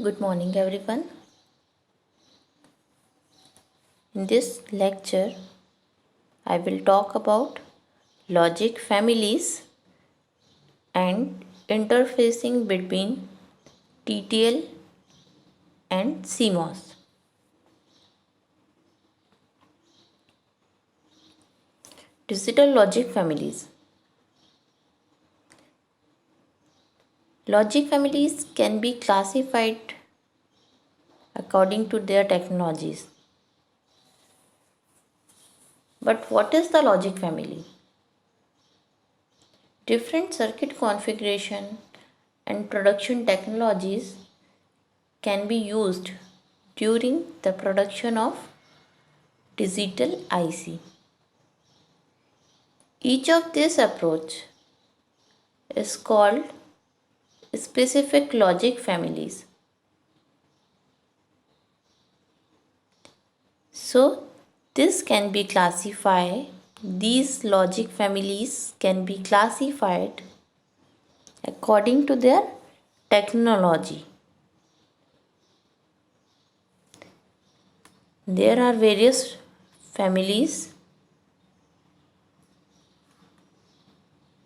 Good morning, everyone. In this lecture, I will talk about logic families and interfacing between TTL and CMOS. Digital logic families. Logic families can be classified according to their technologies. But what is the logic family? Different circuit configuration and production technologies can be used during the production of digital IC. Each of these approach is called specific logic families. So these logic families can be classified according to their technology. There are various families.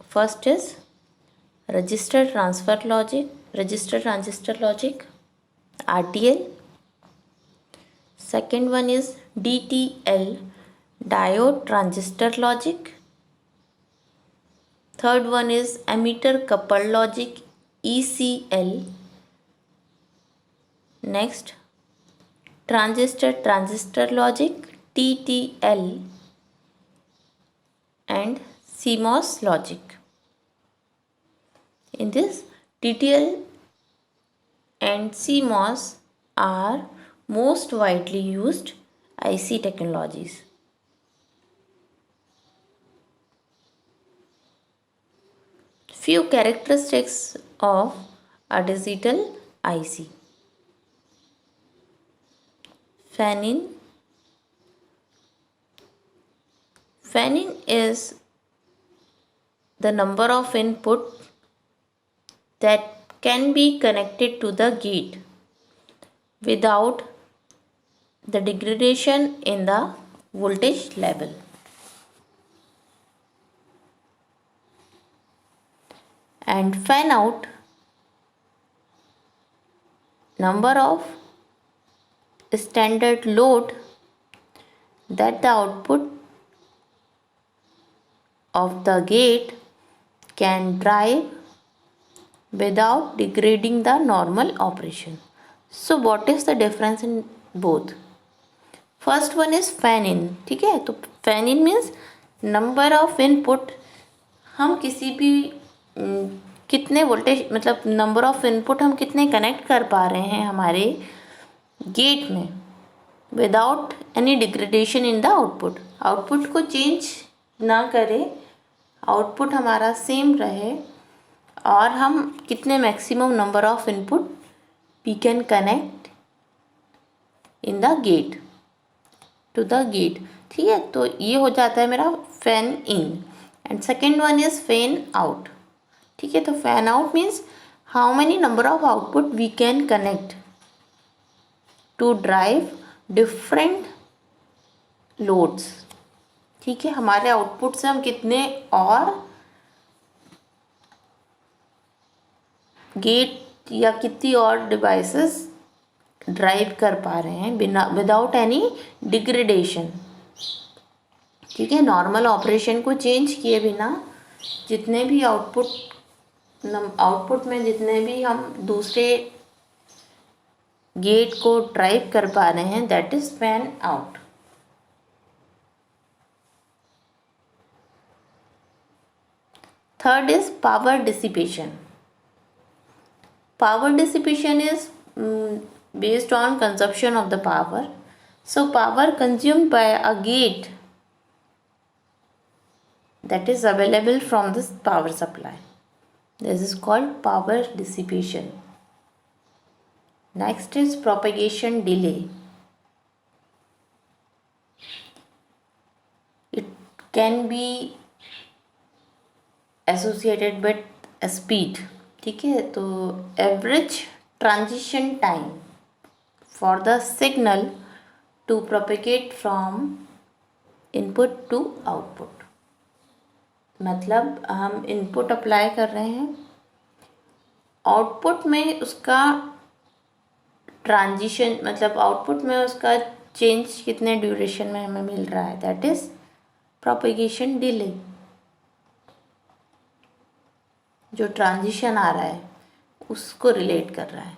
First is register transistor logic, RTL. Second one is DTL, diode transistor logic. Third one is emitter coupled logic, ECL. Next, transistor logic, TTL, and CMOS logic. In this, TTL and CMOS are most widely used IC technologies. Few characteristics of a digital IC. Fan-in. Fan-in is the number of input that can be connected to the gate without the degradation in the voltage level. And fan out, number of standard load that the output of the gate can drive without degrading the normal operation. So what is the difference in both? First one is fan in. ठीक है, तो fan in means number of input. हम किसी भी कितने voltage मतलब number of input हम कितने कनेक्ट कर पा रहे हैं हमारे गेट में without any degradation in the output को चेंज ना करें, आउटपुट हमारा सेम रहे और हम कितने maximum number of input we can connect in the gate to the gate. ठीक है, तो ये हो जाता है मेरा fan in. And second one is fan out. ठीक है, तो fan out means how many number of output we can connect to drive different loads. ठीक है, हमारे आउटपुट से हम कितने और गेट या कितनी और डिवाइसेस ड्राइव कर पा रहे हैं बिना विदाउट एनी डिग्रेडेशन. ठीक है, नॉर्मल ऑपरेशन को चेंज किए बिना जितने भी आउटपुट में जितने भी हम दूसरे गेट को ड्राइव कर पा रहे हैं that is fan out. Third is power dissipation. Power dissipation is based on consumption of the power. So power consumed by a gate that is available from this power supply. This is called power dissipation. Next is propagation delay. It can be associated with a speed. ठीक है, तो average transition time for the signal to propagate from input to output. मतलब हम input apply कर रहे हैं, output में उसका ट्रांजिशन, मतलब आउटपुट में उसका चेंज कितने ड्यूरेशन में हमें मिल रहा है, दैट इज प्रोपेगेशन डिले। जो ट्रांजिशन आ रहा है उसको रिलेट कर रहा है।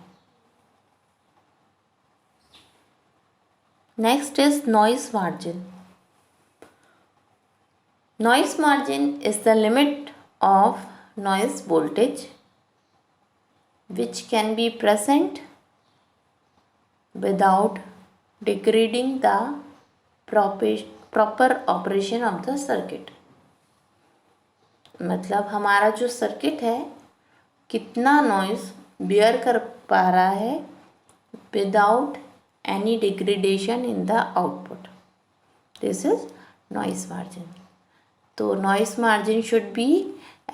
Next is noise margin. Noise margin is the limit of noise voltage which can be present without degrading the proper operation of the circuit। मतलब हमारा जो सर्किट है कितना नॉइस बियर कर पा रहा है without any degradation in the output, this is noise margin. तो noise margin should be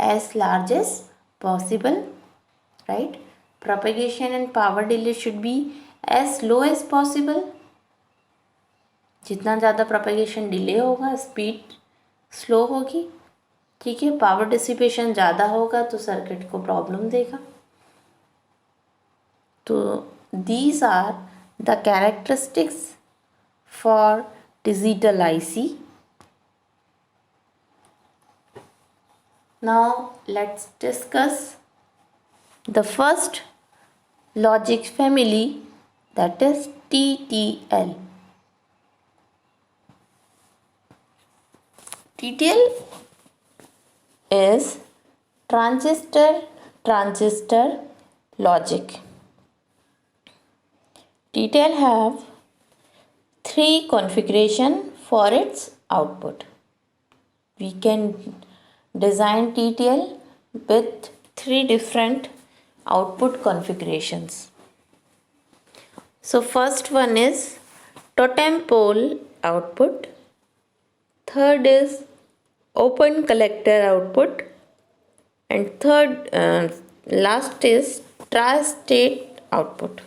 as large as possible, right. Propagation and power delay should be as low as possible. जितना ज़्यादा propagation delay होगा speed slow होगी, ठीक है। Power dissipation ज़्यादा होगा तो सर्किट को प्रॉब्लम देगा। तो these are the characteristics for digital IC. Now let's discuss the first logic family, that is TTL. TTL is transistor logic. TTL have three configuration for its output. We can design TTL with three different output configurations. So first one is totem pole output, third is open collector output, and last is tri-state output.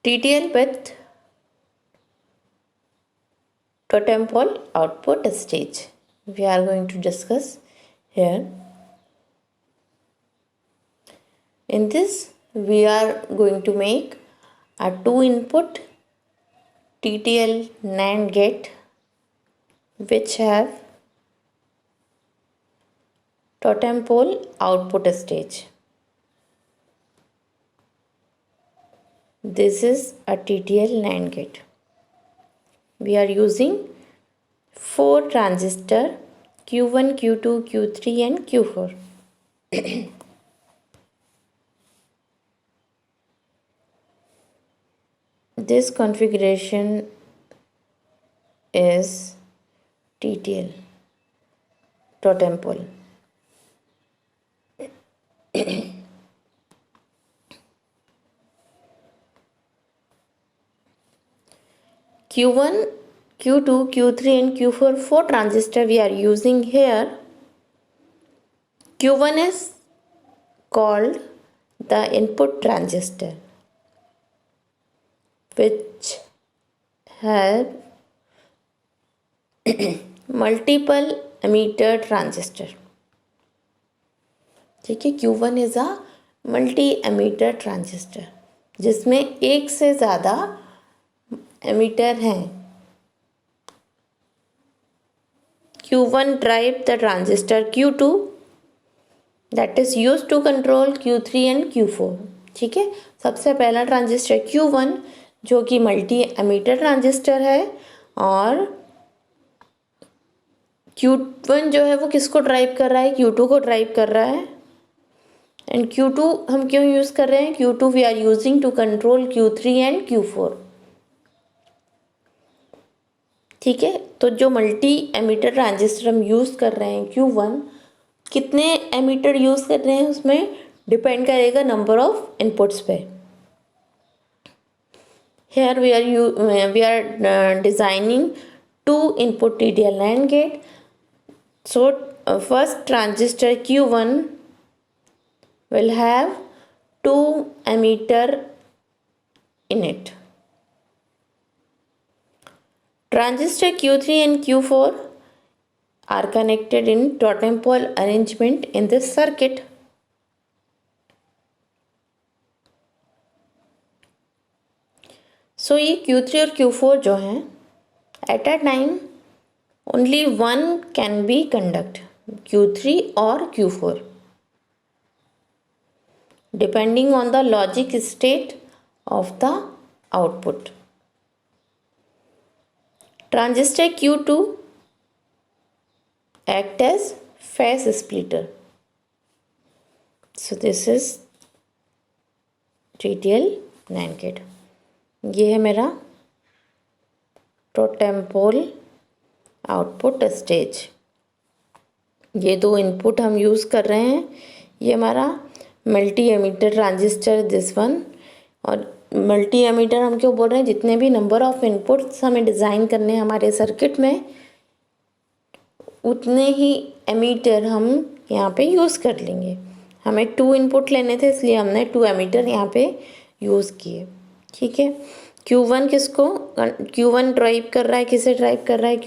TTL with totem pole output stage we are going to discuss here. In this we are going to make a 2-input TTL NAND gate which have totem pole output stage. This is a TTL NAND gate. We are using 4 transistor Q1, Q2, Q3 and Q4. This configuration is TTL totem pole. Q1, Q2, Q3 and Q4 4 transistor we are using here. Q1 is called the input transistor which have multiple emitter transistor, ठीक है। Q1 is a multi emitter transistor जिसमें एक से ज़्यादा emitter हैं। Q1 drive the transistor Q2 that is used to control Q3 and Q4, ठीक है। सबसे पहला ट्रांजिस्टर Q1 जो कि मल्टी एमीटर ट्रांजिस्टर है, और Q1 जो है वो किसको ड्राइव कर रहा है, Q2 को ड्राइव कर रहा है। एंड Q2 हम क्यों यूज़ कर रहे हैं, Q2 we are using to control Q3 and Q4, ठीक है। तो जो मल्टी एमीटर ट्रांजिस्टर हम यूज़ कर रहे हैं Q1, कितने एमीटर यूज़ कर रहे हैं उसमें डिपेंड करेगा नंबर ऑफ इनपुट्स पे। Here we are designing 2-input TTL NAND gate So first transistor Q1 will have two emitter in it. Transistor Q3 and Q4 are connected in totem pole arrangement in this circuit. So ये Q3 और Q4 जो हैं at a time only one can be conduct, Q3 or Q4, depending on the logic state of the output. Transistor Q2 act as phase splitter. So this is TTL NAND gate. ये है मेरा totem pole output stage. ये दो input हम use कर रहे हैं. ये हमारा multi emitter transistor this one. और मल्टी एमीटर हम क्यों बोल रहे हैं, जितने भी नंबर ऑफ इनपुट्स हमें डिज़ाइन करने हैं हमारे सर्किट में, उतने ही एमीटर हम यहाँ पे यूज़ कर लेंगे. हमें 2 इनपुट लेने थे, इसलिए हमने 2 एमीटर यहाँ पे यूज़ किए. ठीक है. Q1 किसको, Q1 ड्राइव कर रहा है, किसे ड्राइव कर रहा है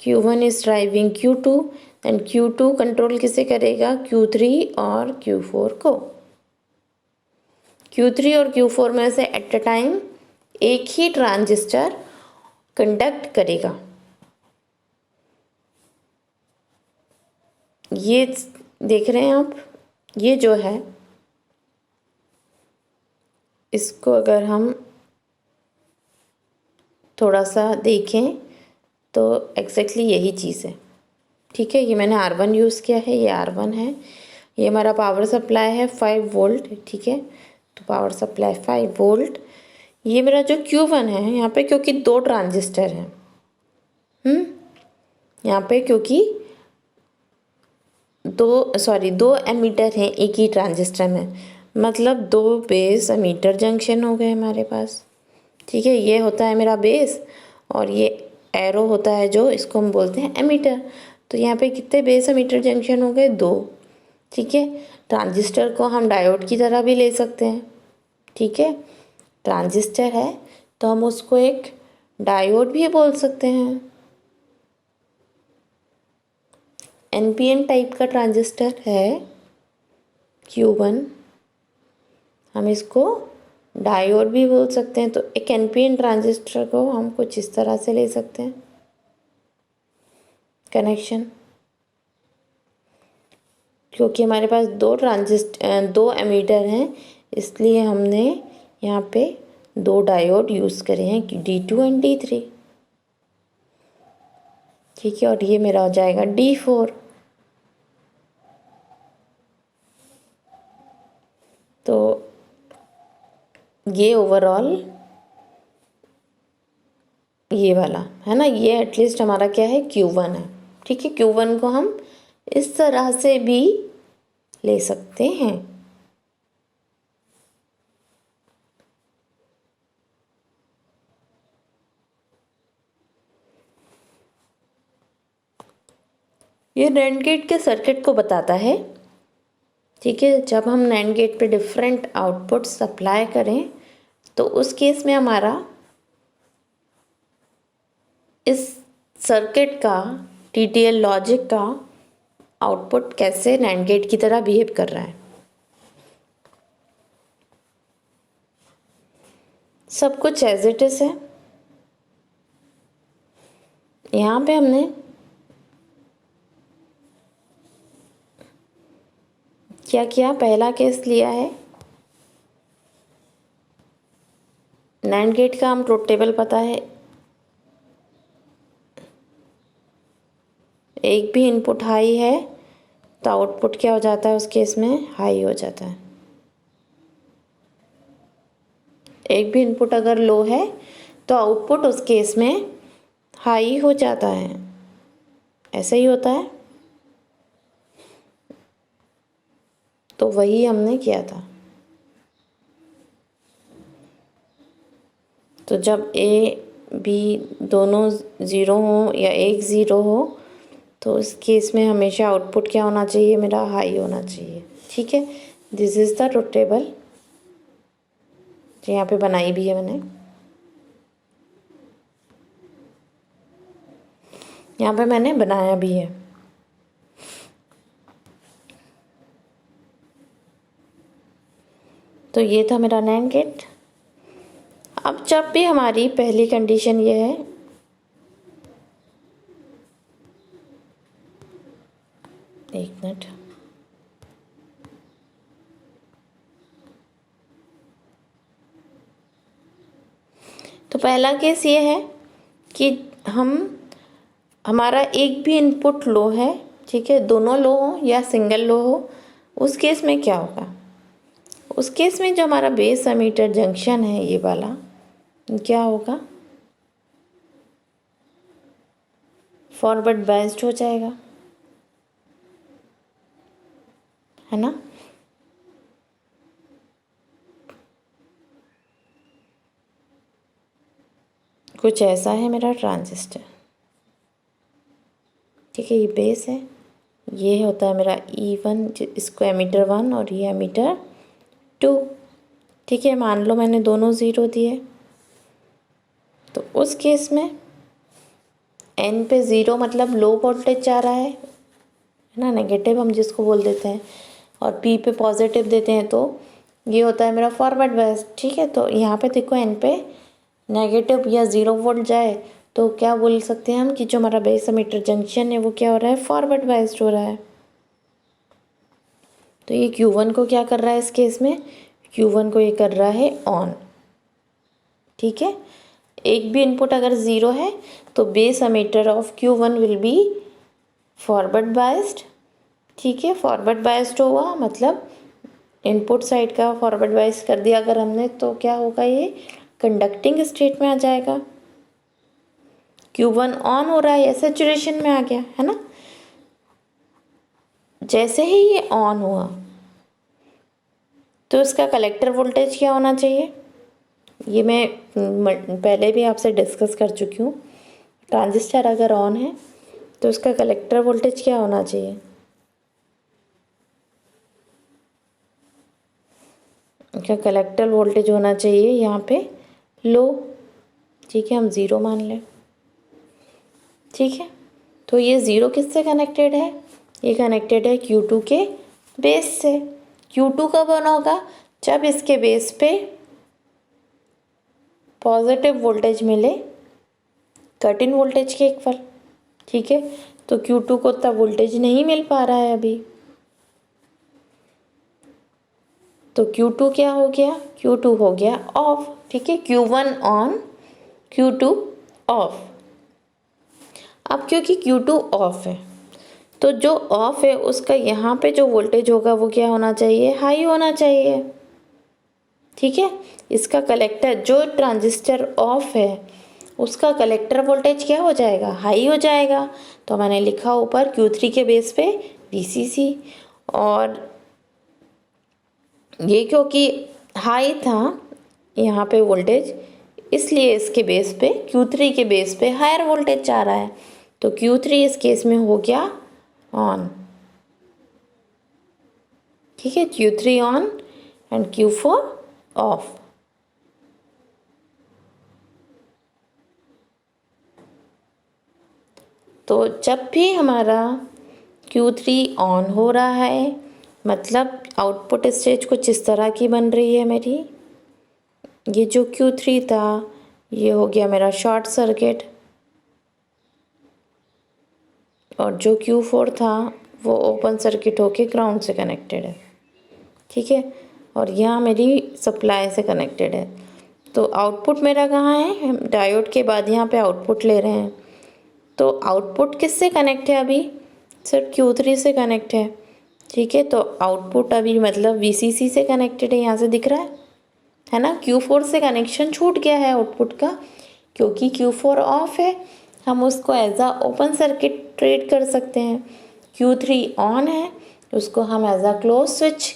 Q1 is driving Q2 and Q2 control किसे करेगा, Q3 और Q4 को. Q3 और Q4 में से एट अ टाइम एक ही ट्रांजिस्टर कंडक्ट करेगा. ये देख रहे हैं आप, ये जो है इसको अगर हम थोड़ा सा देखें तो एग्जैक्टली यही चीज़ है. ठीक है. ये मैंने R1 यूज़ किया है, ये R1 है. ये हमारा पावर सप्लाई है 5 वोल्ट. ठीक है. तो पावर सप्लाई 5 वोल्ट. ये मेरा जो Q1 है यहाँ पे, क्योंकि 2 ट्रांजिस्टर हैं, यहाँ पे क्योंकि दो एमीटर हैं एक ही ट्रांजिस्टर में, मतलब 2 बेस एमीटर जंक्शन हो गए हमारे पास. ठीक है. ये होता है मेरा बेस और ये एरो होता है जो इसको हम बोलते हैं एमीटर. तो यहाँ पे कितने बेस एमीटर जंक्शन हो गए, 2. ठीक है. ट्रांजिस्टर को हम डायोड की तरह भी ले सकते हैं. ठीक है. ट्रांजिस्टर है तो हम उसको एक डायोड भी बोल सकते हैं. NPN टाइप का ट्रांजिस्टर है Q1, हम इसको डायोड भी बोल सकते हैं. तो एक NPN ट्रांजिस्टर को हम कुछ इस तरह से ले सकते हैं कनेक्शन, क्योंकि हमारे पास 2 एमीटर हैं, इसलिए हमने यहाँ पे 2 डायोड यूज़ करे हैं, D2 एंड D3. ठीक है. और ये मेरा हो जाएगा D4. तो ये ओवरऑल ये वाला है ना, ये एटलीस्ट हमारा क्या है, Q1 है. ठीक है. Q1 को हम इस तरह से भी ले सकते हैं. ये NAND गेट के सर्किट को बताता है. ठीक है. जब हम NAND गेट पे डिफरेंट आउटपुट सप्लाई करें तो उस केस में हमारा इस सर्किट का TTL लॉजिक का आउटपुट कैसे NAND गेट की तरह बिहेव कर रहा है. सब कुछ एज इट इज है. यहाँ पे हमने क्या किया, पहला केस लिया है NAND गेट का, हम ट्रुथ टेबल पता है, एक भी इनपुट हाई है तो आउटपुट क्या हो जाता है उस केस में, हाई हो जाता है. एक भी इनपुट अगर लो है तो आउटपुट उस केस में हाई हो जाता है. ऐसा ही होता है. तो वही हमने किया था. तो जब A B दोनों ज़ीरो हो या एक ज़ीरो हो तो इस केस में हमेशा आउटपुट क्या होना चाहिए, मेरा हाई होना चाहिए। ठीक है, this is the truth table, यहाँ पे बनाई भी है मैंने। यहाँ पे मैंने बनाया भी है। तो ये था मेरा NAND गेट। अब जब भी हमारी पहली कंडीशन ये है, एक मिनट, तो पहला केस ये है कि हमारा एक भी इनपुट लो है, ठीक है, दोनों लो हो या सिंगल लो हो, उस केस में क्या होगा, उस केस में जो हमारा बेस एमीटर जंक्शन है ये वाला, क्या होगा, फॉरवर्ड बायस्ड हो जाएगा, है ना। कुछ ऐसा है मेरा ट्रांजिस्टर, ठीक है, ये बेस है, ये होता है मेरा E1, इसको एमीटर 1 और ये एमीटर 2। ठीक है, मान लो मैंने दोनों ज़ीरो दिए, तो उस केस में N पे ज़ीरो मतलब लो वोल्टेज जा रहा है ना, नेगेटिव हम जिसको बोल देते हैं, और P पे पॉजिटिव देते हैं, तो ये होता है मेरा फॉरवर्ड बायस। ठीक है, तो यहाँ पे देखो N पे नेगेटिव या ज़ीरो वोल्ट जाए तो क्या बोल सकते हैं हम कि जो हमारा बेस एमीटर जंक्शन है वो क्या हो रहा है, फॉरवर्ड बायस्ड हो रहा है। तो ये Q1 को क्या कर रहा है इस केस में, Q1 को ये कर रहा है ऑन। ठीक है, एक भी इनपुट अगर ज़ीरो है तो base emitter of Q1 will be forward biased. ठीक है, फॉरवर्ड बायस्ड हुआ मतलब इनपुट साइड का फॉरवर्ड बायस कर दिया अगर हमने, तो क्या होगा, ये कंडक्टिंग स्टेट में आ जाएगा। Q1 ऑन हो रहा है या सैचुरेशन में आ गया, है ना। जैसे ही ये ऑन हुआ तो इसका कलेक्टर वोल्टेज क्या होना चाहिए, ये मैं पहले भी आपसे डिस्कस कर चुकी हूँ। ट्रांजिस्टर अगर ऑन है तो इसका कलेक्टर वोल्टेज क्या होना चाहिए, इसका कलेक्टर वोल्टेज होना चाहिए यहाँ पे लो। ठीक है, हम ज़ीरो मान लें। ठीक है, तो ये ज़ीरो किससे कनेक्टेड है, ये कनेक्टेड है Q2 के बेस से। Q2 कब ऑन होगा, जब इसके बेस पे पॉजिटिव वोल्टेज मिले कट इन वोल्टेज के इक्वल। ठीक है, तो Q2 को उतना वोल्टेज नहीं मिल पा रहा है अभी, तो Q2 क्या हो गया, Q2 हो गया ऑफ। ठीक है, Q1 ऑन, Q2 ऑफ। अब क्योंकि Q2 ऑफ है तो जो ऑफ है उसका यहाँ पे जो वोल्टेज होगा वो क्या होना चाहिए, हाई होना चाहिए। ठीक है, इसका कलेक्टर, जो ट्रांजिस्टर ऑफ है उसका कलेक्टर वोल्टेज क्या हो जाएगा, हाई हो जाएगा। तो मैंने लिखा ऊपर Q3 के बेस पे VCC, और ये क्योंकि हाई था यहाँ पे वोल्टेज, इसलिए इसके बेस पे Q3 के बेस पे हायर वोल्टेज जा रहा है, तो Q3 इस केस में हो गया ऑन। ठीक है, Q3 on and Q4 of. तो जब भी हमारा Q3 ऑन हो रहा है मतलब आउटपुट स्टेज कुछ इस तरह की बन रही है मेरी, ये जो Q3 था ये हो गया मेरा शॉर्ट सर्किट, और जो Q4 था वो ओपन सर्किट होके ग्राउंड से कनेक्टेड है। ठीक है, और यहाँ मेरी सप्लाई से कनेक्टेड है। तो आउटपुट मेरा कहाँ है, हम डायोड के बाद यहाँ पे आउटपुट ले रहे हैं, तो आउटपुट किससे कनेक्ट है अभी, सिर्फ Q3 से कनेक्ट है। ठीक है, तो आउटपुट अभी मतलब VCC से कनेक्टेड है, यहाँ से दिख रहा है ना। Q4 से कनेक्शन छूट गया है आउटपुट का, क्योंकि Q4 ऑफ है, हम उसको एज आ ओपन सर्किट ट्रीट कर सकते हैं। Q3 ऑन है, उसको हम एज आ क्लोज स्विच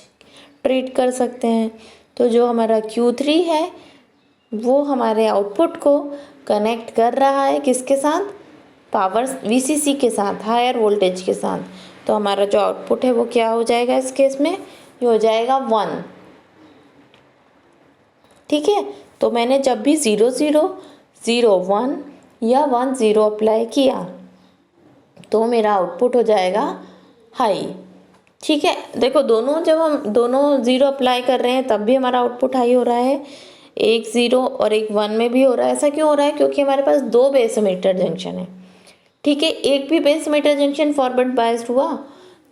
ट्रीट कर सकते हैं। तो जो हमारा Q3 है वो हमारे आउटपुट को कनेक्ट कर रहा है किसके साथ, पावर VCC के साथ, हायर वोल्टेज के साथ, तो हमारा जो आउटपुट है वो क्या हो जाएगा इस केस में, ये हो जाएगा 1। ठीक है, तो मैंने जब भी 0 0 0 1 या 1 0 अप्लाई किया तो मेरा आउटपुट हो जाएगा हाई। ठीक है, देखो दोनों, जब हम दोनों 0 अप्लाई कर रहे हैं तब भी हमारा आउटपुट हाई हो रहा है, एक 0 और एक 1 में भी हो रहा है। ऐसा क्यों हो रहा है? क्योंकि हमारे पास 2 बेस एमिटर जंक्शन है। ठीक है, एक भी base emitter junction forward biased हुआ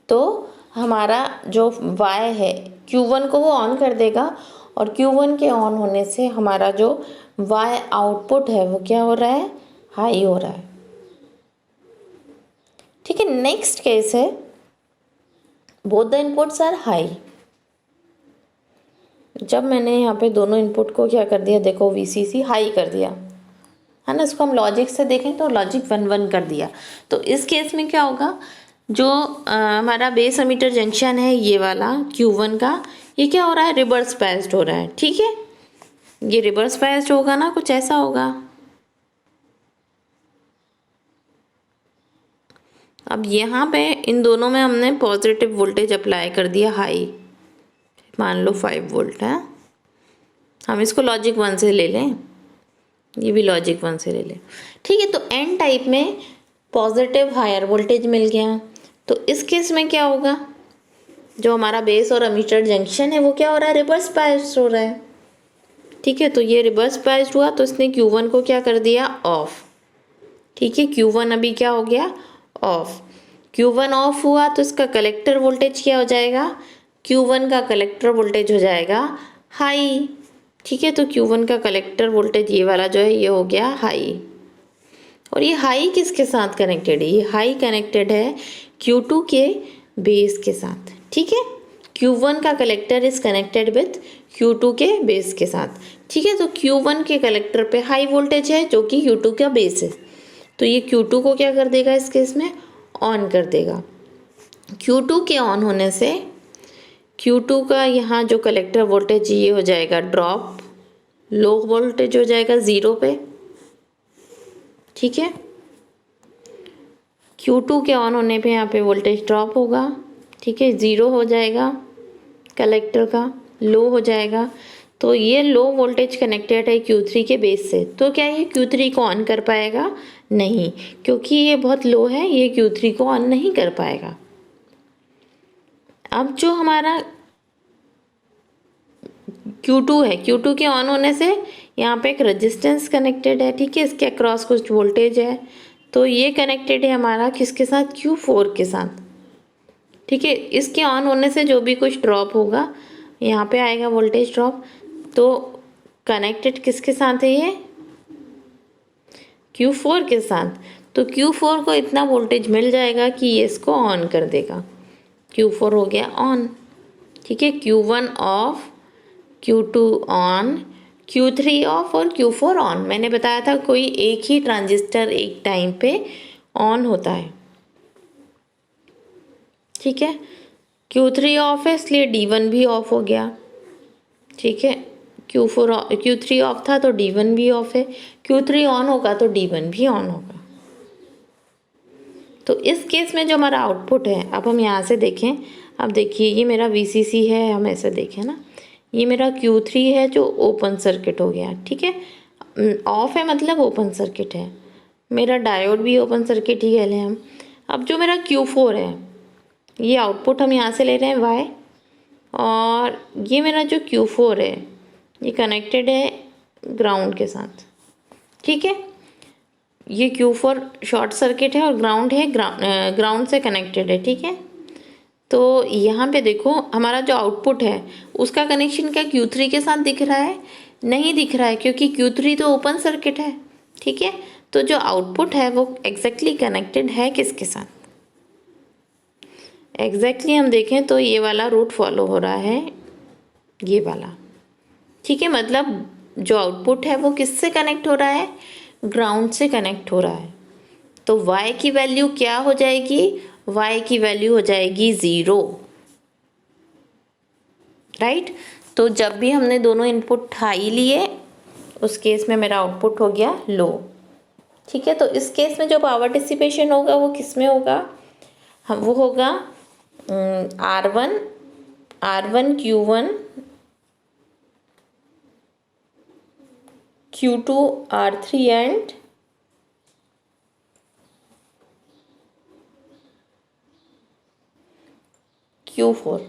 तो हमारा जो Y है Q1 को वो ऑन कर देगा, और Q1 के ऑन होने से हमारा जो Y आउटपुट है वो क्या हो रहा है, हाई हो रहा है। ठीक है, नेक्स्ट केस है both the inputs are high. जब मैंने यहाँ पे दोनों इनपुट को क्या कर दिया, देखो VCC हाई कर दिया है ना, इसको हम लॉजिक से देखें तो लॉजिक 1 1 कर दिया। तो इस केस में क्या होगा, जो हमारा बेस एमिटर जंक्शन है ये वाला Q1 का, ये क्या हो रहा है, रिवर्स बायस्ड हो रहा है। ठीक है, ये रिवर्स बायस्ड होगा ना, कुछ ऐसा होगा। अब यहाँ पे इन दोनों में हमने पॉजिटिव वोल्टेज अप्लाई कर दिया हाई, मान लो 5 वोल्ट है, हम इसको लॉजिक 1 से ले लें, ये भी लॉजिक 1 से ले लें। ठीक है, तो एन टाइप में पॉजिटिव हायर वोल्टेज मिल गया। तो इस केस में क्या होगा, जो हमारा बेस और एमिटर जंक्शन है वो क्या हो रहा है, रिवर्स बायस्ड हो रहा है। ठीक है, तो ये रिवर्स बायस्ड हुआ तो इसने Q1 को क्या कर दिया, ऑफ। ठीक है, Q1 अभी क्या हो गया, ऑफ। Q1 ऑफ हुआ तो इसका कलेक्टर वोल्टेज क्या हो जाएगा, Q1 का कलेक्टर वोल्टेज हो जाएगा हाई। ठीक है, तो Q1 का कलेक्टर वोल्टेज ये वाला जो है ये हो गया हाई। और ये हाई किसके साथ कनेक्टेड है, ये हाई कनेक्टेड है Q2 के बेस के साथ। ठीक है, Q1 का collector is connected with Q2 के बेस के साथ। ठीक है, तो Q1 के कलेक्टर पे हाई वोल्टेज है जो कि Q2 का बेस है, तो ये Q2 को क्या कर देगा इस केस में, ऑन कर देगा। Q2 के ऑन होने से Q2 का यहाँ जो कलेक्टर वोल्टेज ये हो जाएगा ड्रॉप, लो वोल्टेज हो जाएगा 0 पे। ठीक है, Q2 के ऑन होने पे यहाँ पे वोल्टेज ड्रॉप होगा। ठीक है, 0 हो जाएगा, कलेक्टर का लो हो जाएगा। तो ये लो वोल्टेज कनेक्टेड है Q3 के बेस से, तो क्या ये Q3 को ऑन कर पाएगा, नहीं, क्योंकि ये बहुत लो है, ये Q3 को ऑन नहीं कर पाएगा। अब जो हमारा Q2 है, Q2 के ऑन होने से यहाँ पे एक रेजिस्टेंस कनेक्टेड है। ठीक है, इसके अक्रॉस कुछ वोल्टेज है, तो ये कनेक्टेड है हमारा किसके साथ, Q4 के साथ। ठीक है, इसके ऑन होने से जो भी कुछ ड्रॉप होगा यहाँ पे आएगा वोल्टेज ड्रॉप, तो कनेक्टेड किसके साथ है ये, Q4 के साथ। तो Q4 को इतना वोल्टेज मिल जाएगा कि ये इसको ऑन कर देगा, Q4 हो गया ऑन। ठीक है, Q1 of, Q2 on, Q3 of और Q4 ऑन। मैंने बताया था कोई एक ही ट्रांजिस्टर एक टाइम पे ऑन होता है। ठीक है, Q3 ऑफ है इसलिए D1 भी ऑफ हो गया। ठीक है, Q3 ऑफ था तो D1 भी ऑफ है, Q3 ऑन होगा तो D1 भी ऑन होगा। तो इस केस में जो हमारा आउटपुट है, अब हम यहाँ से देखें, अब देखिए ये मेरा VCC है, हम ऐसे देखें ना, ये मेरा Q3 है जो ओपन सर्किट हो गया। ठीक है, ऑफ है मतलब ओपन सर्किट है, मेरा डायोड भी ओपन सर्किट ही कह लें हम। अब जो मेरा Q4 है, ये आउटपुट हम यहाँ से ले रहे हैं Y, और ये मेरा जो Q4 है ये कनेक्टेड है ग्राउंड के साथ। ठीक है, ये Q4 शॉर्ट सर्किट है और ग्राउंड है, ग्राउंड से कनेक्टेड है। ठीक है, तो यहाँ पे देखो हमारा जो आउटपुट है उसका कनेक्शन क्या Q3 के साथ दिख रहा है, नहीं दिख रहा है, क्योंकि Q3 तो ओपन सर्किट है। ठीक है, तो जो आउटपुट है वो एग्जैक्टली कनेक्टेड है किसके साथ, एग्जैक्टली हम देखें तो ये वाला रूट फॉलो हो रहा है, ये वाला। ठीक है, मतलब जो आउटपुट है वो किससे कनेक्ट हो रहा है, ग्राउंड से कनेक्ट हो रहा है। तो Y की वैल्यू क्या हो जाएगी, Y की वैल्यू हो जाएगी 0, राइट। तो जब भी हमने दोनों इनपुट हाई लिए उस केस में मेरा आउटपुट हो गया लो। ठीक है, तो इस केस में जो पावर डिसिपेशन होगा वो किस में होगा, हम वो होगा R1 Q1 Q2 R3 and Q4,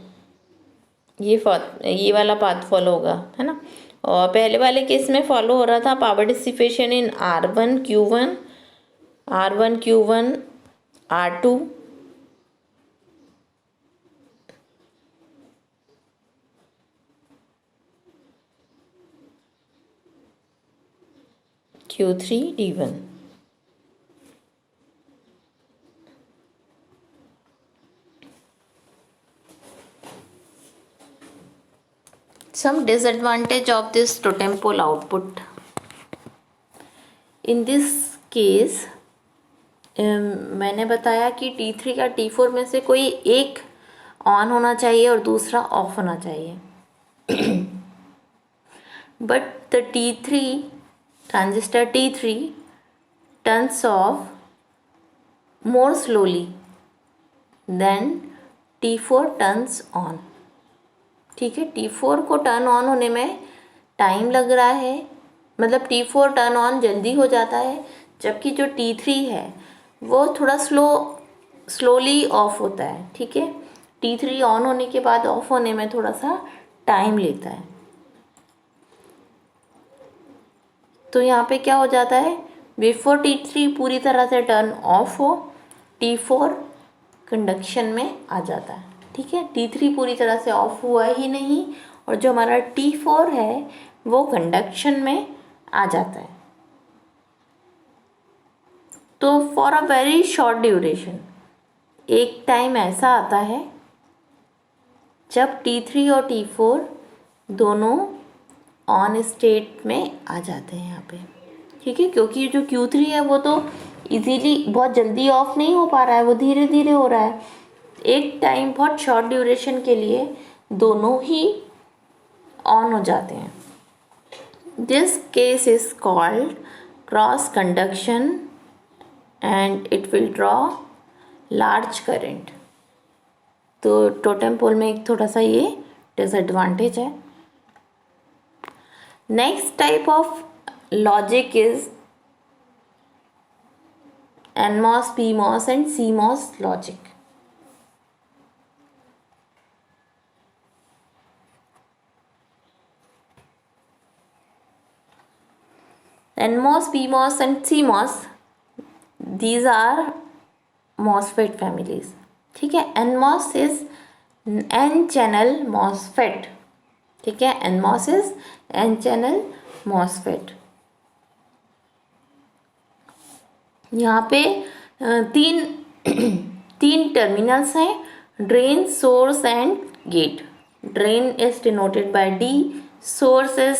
ये वाला पाथ फॉलो होगा, है ना। और पहले वाले केस में फॉलो हो रहा था power dissipation in R1 Q1 R2 Q3 D1। Some disadvantage of this totem pole output. In this case मैंने बताया कि T3 का T4 में से कोई एक ऑन होना चाहिए और दूसरा ऑफ होना चाहिए। But the T3 transistor T3 turns off more slowly than T4 turns on. ठीक है, T4 को टर्न ऑन होने में टाइम लग रहा है, मतलब T4 टर्न ऑन जल्दी हो जाता है, जबकि जो T3 है वो थोड़ा स्लोली ऑफ होता है। ठीक है, T3 ऑन होने के बाद ऑफ होने में थोड़ा सा टाइम लेता है। तो यहाँ पे क्या हो जाता है, बिफोर T3 पूरी तरह से टर्न ऑफ हो, T4 कंडक्शन में आ जाता है। ठीक है, T3 पूरी तरह से ऑफ हुआ ही नहीं और जो हमारा T4 है वो कंडक्शन में आ जाता है। तो for a very short duration एक टाइम ऐसा आता है जब T3 और T4 दोनों ऑन स्टेट में आ जाते हैं यहाँ पे। ठीक है, क्योंकि जो Q3 है वो तो इजीली बहुत जल्दी ऑफ नहीं हो पा रहा है, वो धीरे धीरे हो रहा है। एक टाइम बहुत शॉर्ट ड्यूरेशन के लिए दोनों ही ऑन हो जाते हैं। This case is called cross conduction and it will draw large current. तो टोटेम पोल में एक थोड़ा सा ये डिसएडवांटेज है। Next type of logic is NMOS, PMOS and CMOS logic. NMOS, PMOS and CMOS, these are MOSFET families. ठीक है, NMOS is N channel MOSFET. ठीक है, NMOS is N channel MOSFET. यहाँ पे तीन टर्मिनल्स हैं, drain, source and gate. Drain is denoted by D, source is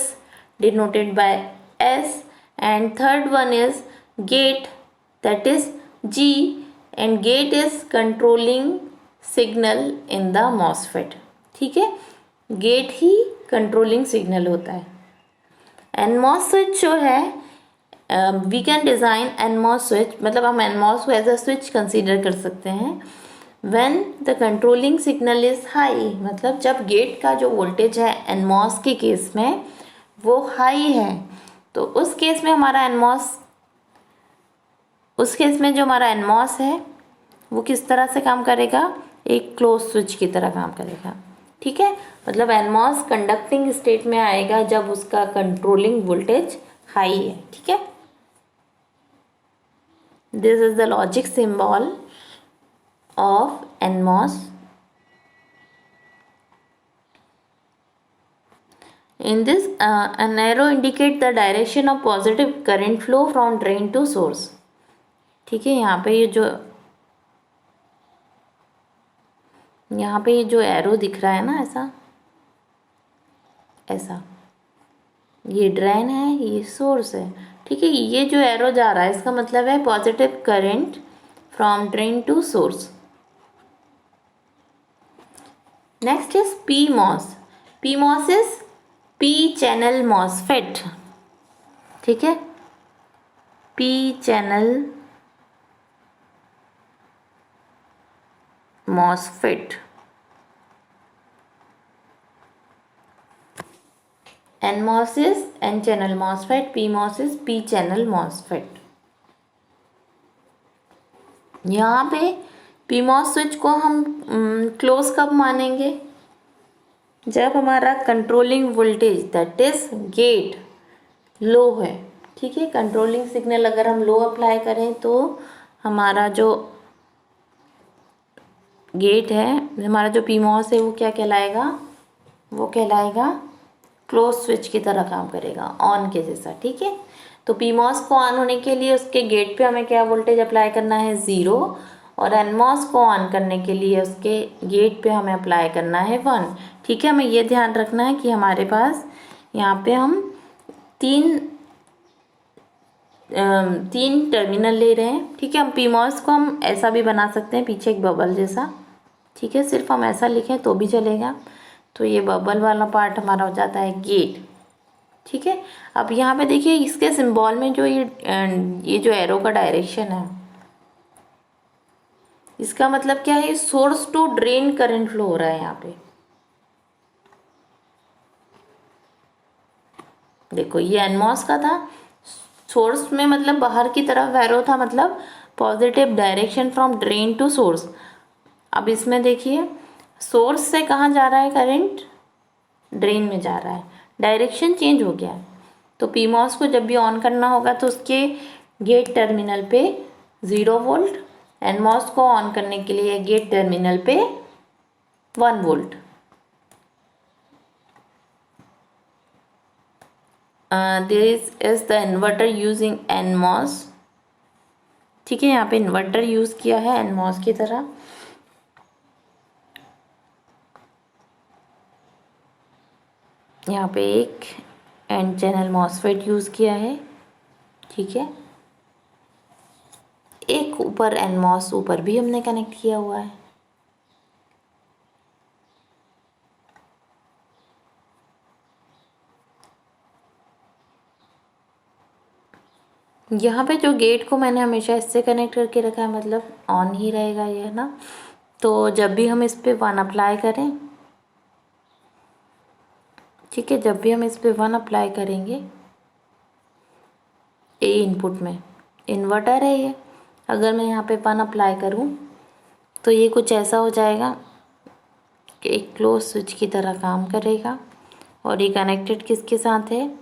denoted by S and third one is gate, that is G, and gate is controlling signal in the MOSFET. ठीक है, gate ही controlling signal होता है। NMOS switch जो है, we can design NMOS switch, मतलब हम NMOS को as a switch consider कर सकते हैं when the controlling signal is high, मतलब जब गेट का जो वोल्टेज है NMOS के केस में वो हाई है, तो उस केस में हमारा जो हमारा NMOS है वो किस तरह से काम करेगा, एक क्लोज स्विच की तरह काम करेगा। ठीक है, मतलब NMOS कंडक्टिंग स्टेट में आएगा जब उसका कंट्रोलिंग वोल्टेज हाई है। ठीक है, this is the logic symbol of NMOS. In this, an arrow indicate the direction of positive current flow from drain to source. ठीक है, यहाँ पे ये जो एरो दिख रहा है ना, ऐसा ये ड्रेन है, ये सोर्स है। ठीक है, ये जो एरो जा रहा है इसका मतलब है positive current from drain to source. Next is PMOS. PMOS is P channel MOSFET. ठीक है, p channel MOSFET, NMOS is N channel MOSFET, PMOS is P channel MOSFET। यहाँ पे PMOS स्विच को हम क्लोज कब मानेंगे? जब हमारा controlling voltage that is gate low है। ठीक है, कंट्रोलिंग सिग्नल अगर हम लो अप्लाई करें तो हमारा जो गेट है, हमारा जो PMOS है वो क्या कहलाएगा? वो कहलाएगा क्लोज स्विच की तरह काम करेगा, ऑन के जैसा। ठीक है, तो PMOS को ऑन होने के लिए उसके गेट पे हमें क्या वोल्टेज अप्लाई करना है? 0। और NMOS को ऑन करने के लिए उसके गेट पे हमें अप्लाई करना है 1। ठीक है, हमें ये ध्यान रखना है कि हमारे पास यहाँ पे हम तीन टर्मिनल ले रहे हैं। ठीक है, हम PMOS को हम ऐसा भी बना सकते हैं, पीछे एक बबल जैसा। ठीक है, सिर्फ हम ऐसा लिखें तो भी चलेगा। तो ये बबल वाला पार्ट हमारा हो जाता है गेट। ठीक है, अब यहाँ पे देखिए इसके सिंबल में जो ये जो एरो का डायरेक्शन है, इसका मतलब क्या है? Source to drain current flow हो रहा है यहाँ पे। देखो ये NMOS का था, सोर्स में मतलब बाहर की तरफ एरो था, मतलब positive direction from drain to source. अब इसमें देखिए सोर्स से कहाँ जा रहा है करंट? ड्रेन में जा रहा है, डायरेक्शन चेंज हो गया है। तो PMOS को जब भी ऑन करना होगा तो उसके गेट टर्मिनल पे 0 वोल्ट, NMOS को ऑन करने के लिए गेट टर्मिनल पे 1 volt. This is the inverter using NMOS। ठीक है, यहाँ पे इन्वर्टर यूज किया है NMOS की तरह। यहाँ पे एक N चैनल MOSFET यूज किया है। ठीक है, एक ऊपर NMOS ऊपर भी हमने कनेक्ट किया हुआ है। यहाँ पे जो गेट को मैंने हमेशा इससे कनेक्ट करके रखा है, मतलब ऑन ही रहेगा ये, है ना। तो जब भी हम इस पे 1 अप्लाई करें, ठीक है, जब भी हम इस पे 1 अप्लाई करेंगे, ए इनपुट में इन्वर्टर है ये, अगर मैं यहाँ पे 1 अप्लाई करूँ तो ये कुछ ऐसा हो जाएगा कि एक क्लोज स्विच की तरह काम करेगा। और ये कनेक्टेड किसके साथ है?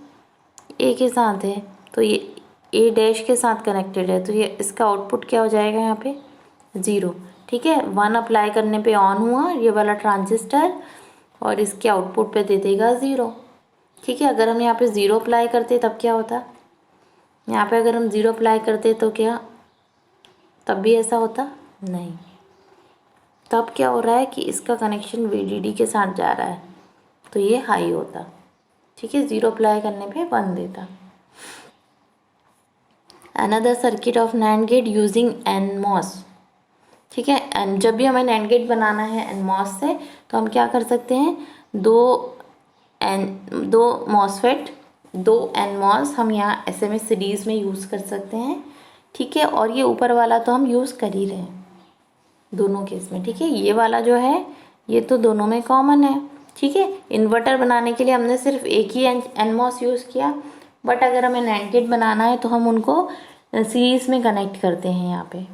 ए के साथ है। तो ये ए डैश के साथ कनेक्टेड है, तो ये इसका आउटपुट क्या हो जाएगा यहाँ पे? 0। ठीक है, 1 अप्लाई करने पे ऑन हुआ ये वाला ट्रांजिस्टर और इसके आउटपुट पे दे देगा 0। ठीक है, अगर हम यहाँ पे 0 अप्लाई करते तब क्या होता? यहाँ पे अगर हम 0 अप्लाई करते तो क्या तब भी ऐसा होता? नहीं। तब क्या हो रहा है कि इसका कनेक्शन VDD के साथ जा रहा है, तो ये हाई होता। ठीक है, 0 अप्लाई करने पे 1 देता। Another circuit of NAND gate using NMOS। ठीक है, एंड जब भी हमें NAND गेट बनाना है NMOS से, तो हम क्या कर सकते हैं? दो MOSFET, 2 NMOS हम यहाँ ऐसे में सीरीज़ में यूज़ कर सकते हैं। ठीक है, और ये ऊपर वाला तो हम यूज़ कर ही रहे हैं दोनों केस में। ठीक है, ये वाला जो है ये तो दोनों में कॉमन है। ठीक है, इन्वर्टर बनाने के लिए हमने सिर्फ एक ही NMOS यूज़ किया, बट अगर हमें NAND गेट बनाना है तो हम उनको सीरीज़ में कनेक्ट करते हैं यहाँ पे।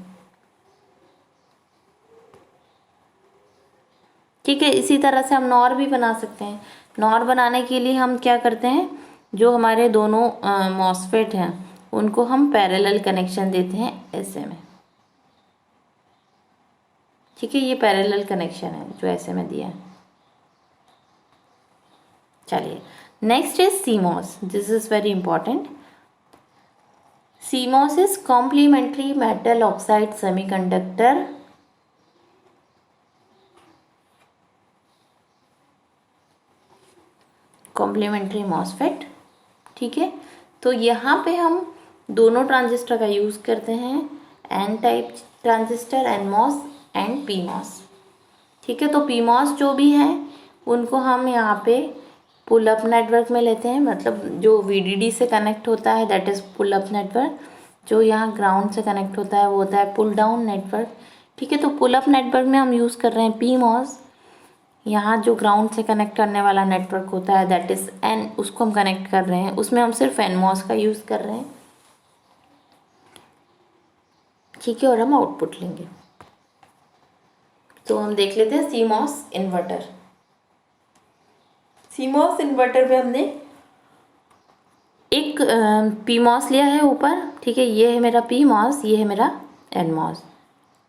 ठीक है, इसी तरह से हम NOR भी बना सकते हैं। NOR बनाने के लिए हम क्या करते हैं? जो हमारे दोनों MOSFET हैं उनको हम पैरेलल कनेक्शन देते हैं ऐसे में। ठीक है, ये पैरेलल कनेक्शन है जो ऐसे में दिया है। चलिए, next is CMOS। This is very important. CMOS is complementary metal oxide semiconductor complementary MOSFET। ठीक है, तो यहाँ पे हम दोनों ट्रांजिस्टर का यूज़ करते हैं, N type transistor, NMOS and PMOS। ठीक है, तो PMOS जो भी हैं उनको हम यहाँ पे पुल अप नेटवर्क में लेते हैं, मतलब जो VDD से कनेक्ट होता है that is pull up network. जो यहाँ ग्राउंड से कनेक्ट होता है वो होता है पुल डाउन नेटवर्क। ठीक है, तो पुल अप नेटवर्क में हम यूज़ कर रहे हैं PMOS। यहाँ जो ग्राउंड से कनेक्ट करने वाला नेटवर्क होता है दैट इज़ N, उसको हम कनेक्ट कर रहे हैं, उसमें हम सिर्फ NMOS का यूज़ कर रहे हैं। ठीक है, और हम आउटपुट लेंगे। तो हम देख लेते हैं CMOS इन्वर्टर। CMOS इन्वर्टर पे हमने एक PMOS लिया है ऊपर। ठीक है, ये है मेरा PMOS, ये है मेरा NMOS।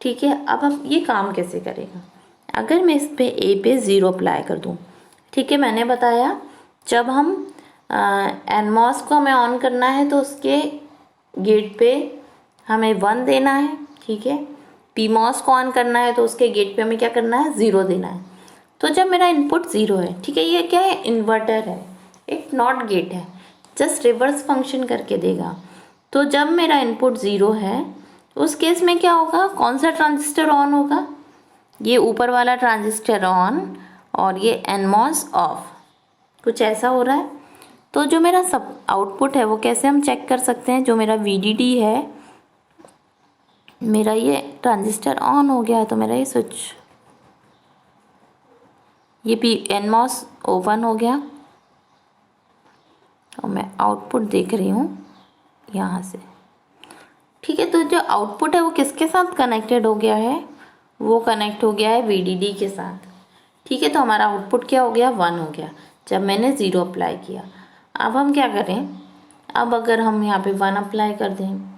ठीक है, अब ये काम कैसे करेगा? अगर मैं इस पे A पे 0 अप्लाई कर दूँ, ठीक है, मैंने बताया जब हम NMOS को हमें ऑन करना है तो उसके गेट पे हमें 1 देना है। ठीक है, PMOS को ऑन करना है तो उसके गेट पे हमें क्या करना है? 0 देना है। तो जब मेरा इनपुट 0 है, ठीक है, ये क्या है? इन्वर्टर है, एक नॉट गेट है, जस्ट रिवर्स फंक्शन करके देगा। तो जब मेरा इनपुट 0 है उस केस में क्या होगा? कौन सा ट्रांजिस्टर ऑन होगा? ये ऊपर वाला ट्रांजिस्टर ऑन और ये NMOS ऑफ, कुछ ऐसा हो रहा है। तो जो मेरा सब आउटपुट है वो कैसे हम चेक कर सकते हैं? जो मेरा VDD है, मेरा ये ट्रांजिस्टर ऑन हो गया है तो मेरा ये स्विच, ये NMOS ओपन हो गया और मैं आउटपुट देख रही हूँ यहाँ से। ठीक है, तो जो आउटपुट है वो किसके साथ कनेक्टेड हो गया है? वो कनेक्ट हो गया है VDD के साथ। ठीक है, तो हमारा आउटपुट क्या हो गया? 1 हो गया जब मैंने 0 अप्लाई किया। अब हम क्या करें? अब अगर हम यहाँ पे 1 अप्लाई कर दें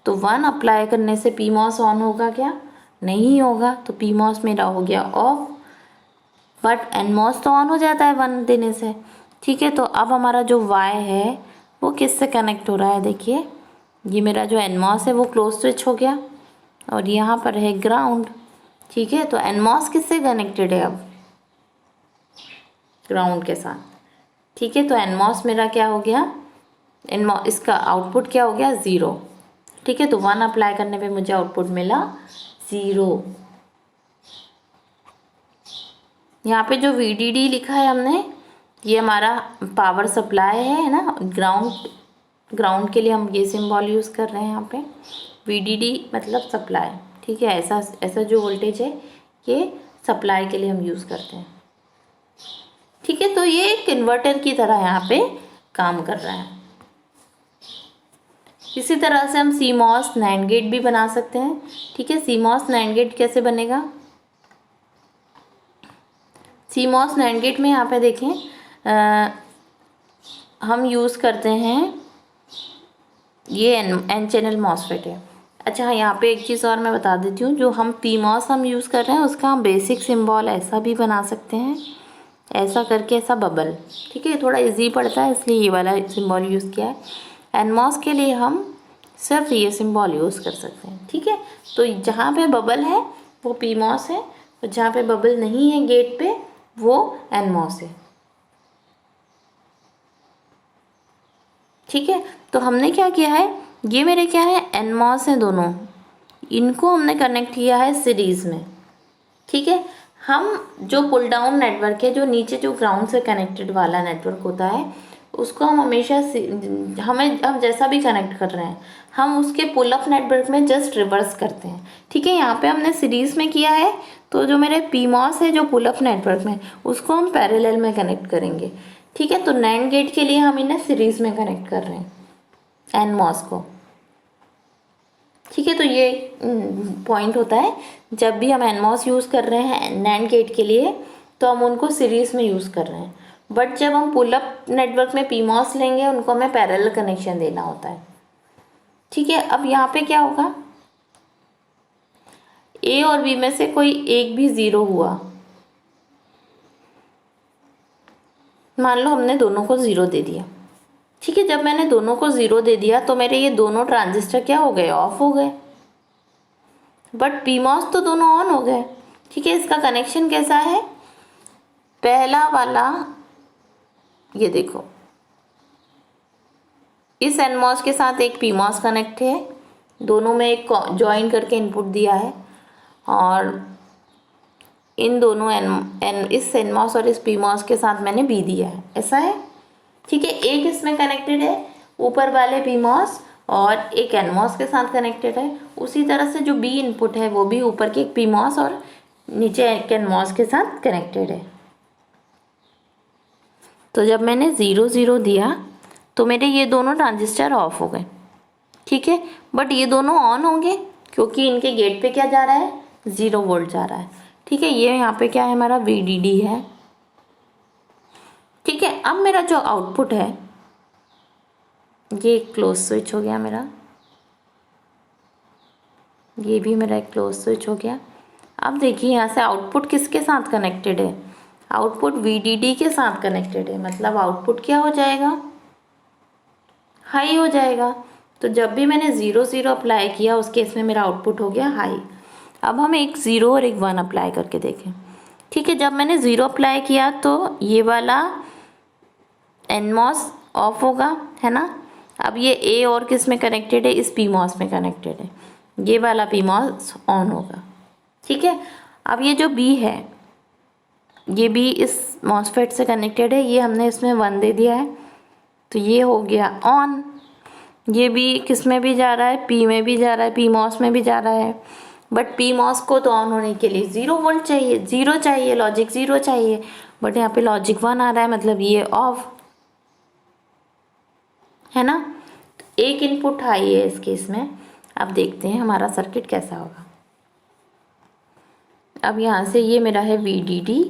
तो 1 अप्लाई करने से PMOS ऑन होगा क्या? नहीं होगा। तो PMOS मेरा हो गया ऑफ, बट NMOS तो ऑन हो जाता है 1 देने से। ठीक है, तो अब हमारा जो Y है वो किससे कनेक्ट हो रहा है? देखिए, ये मेरा जो NMOS है वो क्लोज स्विच हो गया और यहाँ पर है ग्राउंड। ठीक है, तो NMOS किससे कनेक्टेड है? अब ग्राउंड के साथ। ठीक है, तो NMOS मेरा क्या हो गया? NMOS इसका आउटपुट क्या हो गया? 0। ठीक है, तो 1 अप्लाई करने पे मुझे आउटपुट मिला 0। यहाँ पे जो VDD लिखा है हमने, ये हमारा पावर सप्लाई है ना, ग्राउंड के लिए हम ये सिंबल यूज़ कर रहे हैं यहाँ पे। VDD मतलब सप्लाई। ठीक है, ऐसा जो वोल्टेज है ये सप्लाई के लिए हम यूज़ करते हैं। ठीक है, तो ये एक इन्वर्टर की तरह यहाँ पे काम कर रहा है। इसी तरह से हम CMOS NAND गेट भी बना सकते हैं। ठीक है, CMOS NAND गेट कैसे बनेगा? CMOS NAND गेट में यहाँ पे देखें हम यूज़ करते हैं, ये N चैनल MOSFET है। अच्छा, यहाँ पे एक चीज़ और मैं बता देती हूँ, जो हम PMOS हम यूज़ कर रहे हैं उसका हम बेसिक सिंबल ऐसा भी बना सकते हैं, ऐसा करके, ऐसा बबल। ठीक है, थोड़ा इजी पड़ता है इसलिए ये वाला सिंबल यूज़ किया है। NMOS के लिए हम सिर्फ ये सिंबल यूज़ कर सकते हैं। ठीक है, तो जहाँ पे बबल है वो PMOS है और जहाँ पे बबल नहीं है गेट पे वो NMOS है। ठीक है, तो हमने क्या किया है, ये मेरे क्या है? NMOS है दोनों, इनको हमने कनेक्ट किया है सीरीज़ में। ठीक है, हम जो पुल डाउन नेटवर्क है, जो नीचे जो ग्राउंड से कनेक्टेड वाला नेटवर्क होता है, उसको हम हमेशा हम जैसा भी कनेक्ट कर रहे हैं हम उसके पुल अप नेटवर्क में जस्ट रिवर्स करते हैं। ठीक है, यहाँ पे हमने सीरीज़ में किया है तो जो मेरे PMOS है जो पुल अप नेटवर्क में, उसको हम पैरेलल में कनेक्ट करेंगे। ठीक है, तो NAND गेट के लिए हम इन्हें सीरीज़ में कनेक्ट कर रहे हैं NMOS को। ठीक है, तो ये पॉइंट होता है, जब भी हम NMOS यूज़ कर रहे हैं NAND गेट के लिए तो हम उनको सीरीज़ में यूज़ कर रहे हैं, बट जब हम पुल अप नेटवर्क में PMOS लेंगे उनको हमें पैरेलल कनेक्शन देना होता है। ठीक है, अब यहाँ पे क्या होगा? A और B में से कोई एक भी 0 हुआ, मान लो हमने दोनों को 0 दे दिया। ठीक है, जब मैंने दोनों को 0 दे दिया तो मेरे ये दोनों ट्रांजिस्टर क्या हो गए? ऑफ हो गए, बट PMOS तो दोनों ऑन हो गए। ठीक है, इसका कनेक्शन कैसा है? पहला वाला ये देखो, इस NMOS के साथ एक PMOS कनेक्ट है, दोनों में एक ज्वाइन करके इनपुट दिया है और इन दोनों इस NMOS और इस PMOS के साथ मैंने B दिया है, ऐसा है। ठीक है, एक इसमें कनेक्टेड है ऊपर वाले PMOS और एक एनमॉस के साथ कनेक्टेड है, उसी तरह से जो बी इनपुट है वो भी ऊपर के एक पीमॉस और नीचे एक एनमॉस के साथ कनेक्टेड है। तो जब मैंने 0 0 दिया तो मेरे ये दोनों ट्रांजिस्टर ऑफ हो गए, ठीक है, बट ये दोनों ऑन होंगे क्योंकि इनके गेट पे क्या जा रहा है, 0 वोल्ट जा रहा है, ठीक है। ये यहाँ पे क्या है, हमारा VDD है, ठीक है। अब मेरा जो आउटपुट है ये क्लोज स्विच हो गया मेरा, ये भी मेरा एक क्लोज स्विच हो गया। अब देखिए यहाँ से आउटपुट किसके साथ कनेक्टेड है, आउटपुट VDD के साथ कनेक्टेड है, मतलब आउटपुट क्या हो जाएगा, हाई हो जाएगा। तो जब भी मैंने 0 0 अप्लाई किया उस केस में मेरा आउटपुट हो गया हाई। अब हम एक 0 और एक 1 अप्लाई करके देखें, ठीक है। जब मैंने 0 अप्लाई किया तो ये वाला एनमॉस ऑफ होगा, है ना। अब ये ए और किस में कनेक्टेड है, इस पीमॉस में कनेक्टेड है, ये वाला पीमॉस ऑन होगा, ठीक है। अब ये जो बी है ये भी इस मॉसफेट से कनेक्टेड है, ये हमने इसमें 1 दे दिया है तो ये हो गया ऑन। ये भी किस में भी जा रहा है, पी में भी जा रहा है, पीमॉस में भी जा रहा है, बट पीमॉस को तो ऑन होने के लिए 0 वोल्ट चाहिए, 0 चाहिए, लॉजिक 0 चाहिए, बट यहाँ पे लॉजिक 1 आ रहा है, मतलब ये ऑफ है ना। एक इनपुट हाई है इस केस में। अब देखते हैं हमारा सर्किट कैसा होगा। अब यहाँ से ये मेरा है VDD,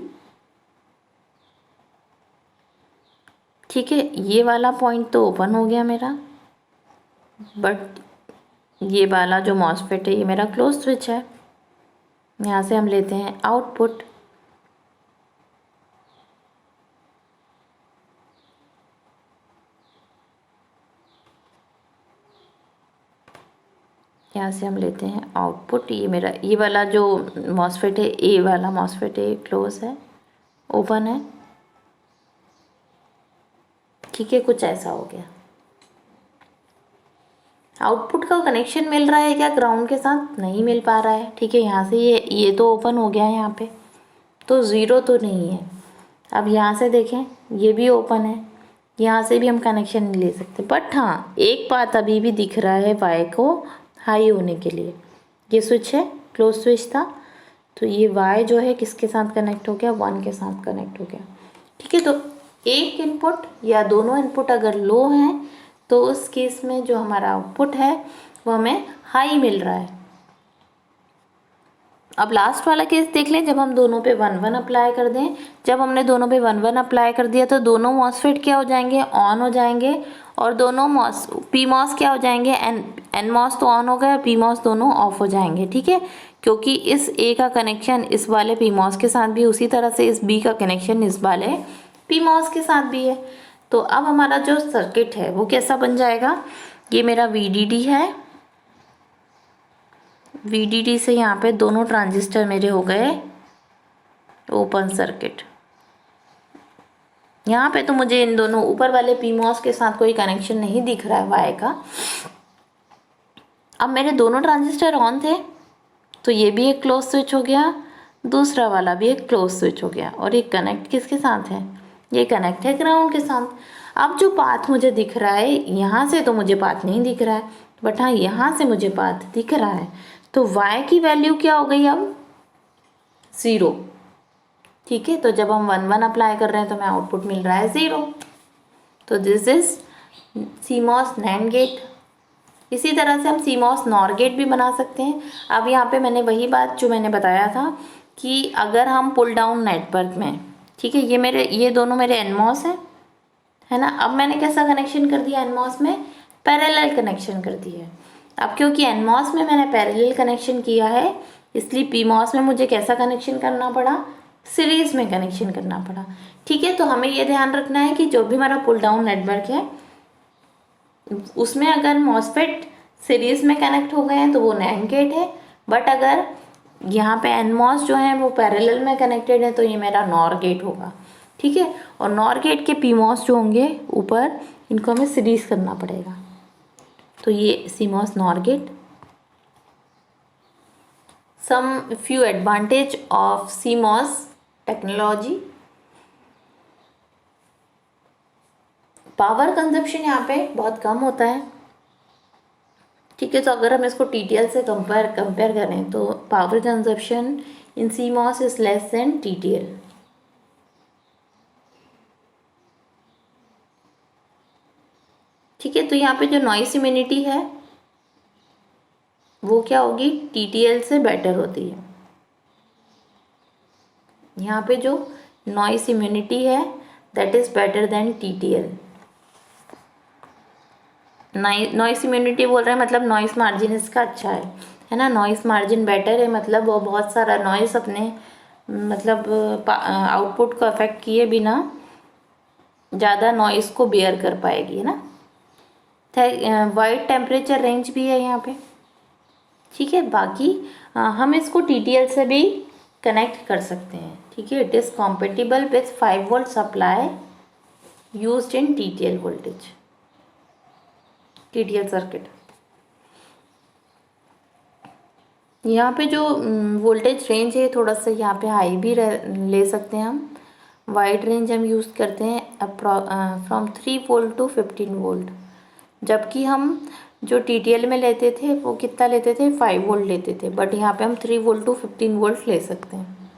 ठीक है। ये वाला पॉइंट तो ओपन हो गया मेरा, बट ये वाला जो मॉसफेट है ये मेरा क्लोज स्विच है। यहाँ से हम लेते हैं आउटपुट, यहाँ से हम लेते हैं आउटपुट। ये मेरा ये वाला जो मॉसफेट है, ए वाला मॉसफेट है, क्लोज है, ओपन है, ठीक है। कुछ ऐसा हो गया। आउटपुट का कनेक्शन मिल रहा है क्या ग्राउंड के साथ, नहीं मिल पा रहा है, ठीक है। यहाँ से ये तो ओपन हो गया है यहाँ पे, तो 0 तो नहीं है। अब यहाँ से देखें ये भी ओपन है, यहाँ से भी हम कनेक्शन नहीं ले सकते, बट हाँ एक बात अभी भी दिख रहा है वाई को हाई होने के लिए। ये स्विच है, क्लोज स्विच था, तो ये वाई जो है किसके साथ कनेक्ट हो गया, 1 के साथ कनेक्ट हो गया, ठीक है। तो एक इनपुट या दोनों इनपुट अगर लो हैं तो उस केस में जो हमारा आउटपुट है वो हमें हाई मिल रहा है। अब लास्ट वाला केस देख लें, जब हम दोनों पे 1 1 अप्लाई कर दें। जब हमने दोनों पे 1 1 अप्लाई कर दिया तो दोनों मॉसफेट क्या हो जाएंगे, ऑन हो जाएंगे, और दोनों पीमॉस क्या हो जाएंगे, एनमॉस तो ऑन हो गया, पीमॉस दोनों ऑफ हो जाएंगे, ठीक है। क्योंकि इस ए का कनेक्शन इस वाले पीमॉस के साथ भी, उसी तरह से इस बी का कनेक्शन इस वाले पीमॉस के साथ भी है। तो अब हमारा जो सर्किट है वो कैसा बन जाएगा, ये मेरा VDD है, VDD से यहाँ पे दोनों ट्रांजिस्टर मेरे हो गए ओपन सर्किट। यहाँ पे तो मुझे इन दोनों ऊपर वाले पीमॉस के साथ कोई कनेक्शन नहीं दिख रहा है वाई का। अब मेरे दोनों ट्रांजिस्टर ऑन थे तो ये भी एक क्लोज स्विच हो गया, दूसरा वाला भी एक क्लोज स्विच हो गया, और ये कनेक्ट किसके साथ है, ये कनेक्ट है ग्राउंड के साथ। अब जो पाथ मुझे दिख रहा है, यहाँ से तो मुझे पाथ नहीं दिख रहा है, बट हाँ यहाँ से मुझे पाथ दिख रहा है। तो y की वैल्यू क्या हो गई अब, 0, ठीक है। तो जब हम 1 1 अप्लाई कर रहे हैं तो हमें आउटपुट मिल रहा है 0। तो this is CMOS NAND gate. इसी तरह से हम CMOS NOR गेट भी बना सकते हैं। अब यहाँ पे मैंने वही बात जो मैंने बताया था कि अगर हम पुल डाउन नेटवर्क में, ठीक है, ये दोनों मेरे NMOS है ना। अब मैंने कैसा कनेक्शन कर दिया, NMOS में पैरेलल कनेक्शन कर दिया है। अब क्योंकि NMOS में मैंने पैरेलल कनेक्शन किया है, इसलिए PMOS में मुझे कैसा कनेक्शन करना पड़ा, सीरीज में कनेक्शन करना पड़ा, ठीक है। तो हमें ये ध्यान रखना है कि जो भी हमारा पुल डाउन नेटवर्क है उसमें अगर मॉसफेट सीरीज में कनेक्ट हो गए हैं तो वो NAND गेट है, बट अगर यहाँ पे NMOS जो है वो पैरेलल में कनेक्टेड है तो ये मेरा NOR गेट होगा, ठीक है। और NOR गेट के PMOS जो होंगे ऊपर, इनको हमें सीरीज करना पड़ेगा। तो ये CMOS NOR gate. Some few advantage of CMOS technology. Power consumption यहाँ पे बहुत कम होता है, ठीक है, तो अगर हम इसको TTL से कंपेयर करें तो power consumption in CMOS is less than TTL। ठीक है, तो यहाँ पे जो नॉइस इम्यूनिटी है वो क्या होगी, TTL से बेटर होती है। यहाँ पे जो नॉइस इम्यूनिटी है that is better than TTL। Noise immunity बोल रहे हैं मतलब नॉइस मार्जिन इसका अच्छा है ना। नॉइस मार्जिन बेटर है मतलब वो बहुत सारा नॉइस अपने मतलब आउटपुट को अफेक्ट किए बिना ज़्यादा नॉइस को बेयर कर पाएगी, है ना। वाइड टेम्परेचर रेंज भी है यहाँ पे। ठीक है, बाकी हम इसको TTL से भी कनेक्ट कर सकते हैं। ठीक है, it is compatible with 5 volt supply used in TTL voltage, TTL circuit. यहाँ पे जो वोल्टेज रेंज है थोड़ा सा यहाँ पे हाई भी ले सकते हैं हम। वाइड रेंज हम यूज़ करते हैं फ्रॉम 3 वोल्ट टू 15 वोल्ट, जबकि हम जो TTL में लेते थे वो कितना लेते थे, 5 वोल्ट लेते थे, बट यहाँ पे हम 3 वोल्ट टू 15 वोल्ट ले सकते हैं।